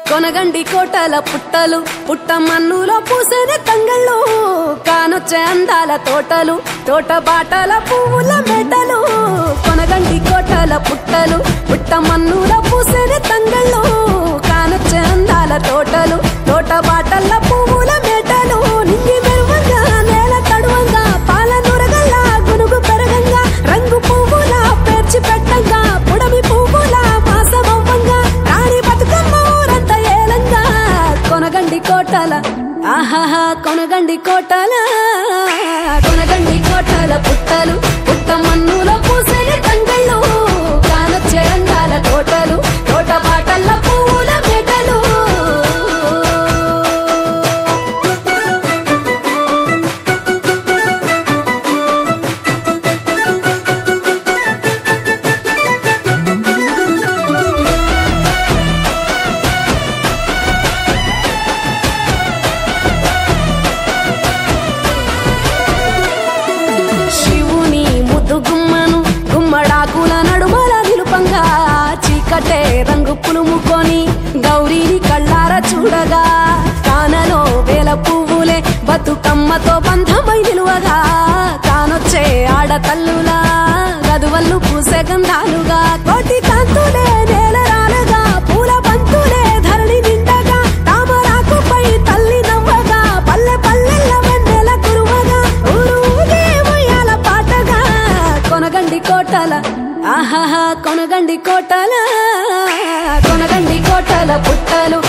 కొనగండి కోటల పుట్టలు పుట్ట మన్నులో పూసేనే తంగళ్ళు కానొచ్చే అందాల తోటలు తోట బాటల పువ్వుల మెటలు కొనగండి కోటల పుట్టలు పుట్ట మన్నులో పూసేనే తంగళ్ళు కానొచ్చే అందాల తోటలు తోట బాటల పువ్వుల మెటలు నింగి మెరువంగా నేల తడువంగా పాల నురగల్లా గునుగు పెరగంగా రంగు పువ్వుల పేర్చి పెట్టంగా పుడమి పువ్వుల మాసమవ్వంగా రాణి బతుకమ్మ ఊరంతా ఏలంగా కొనగండి కోటల ఆహాహా కొనగండి కోటల కొనగండి కోటల పుట్టలు పుట్ట మన్నులో పూసేనే తంగళ్ళు కానొచ్చే అందాల తోటలు తోట బాటల పువ్వుల మెటలు చీకటే రంగు పులుముకొని గౌరీని కళ్ళార చూడగా కానలో వేల పువ్వులే బతుకమ్మతో బంధమై నిలువగా కానొచ్చే ఆడతల్లులా గదువల్లు పూసే గంధాలుగా కోటి కాంతులే నేల రాలగా పూల బంతులే ధరణి నిండగా తామరాకుపై తల్లి నవ్వగా పల్లె పల్లెల్ల వెన్నెల కురువగా ఊరు ఊగే ఉయ్యాల పాటగా కొనగండి కోటల ఆహాహా కొనగండి కోటల కొనగండి కోటల పుట్టలు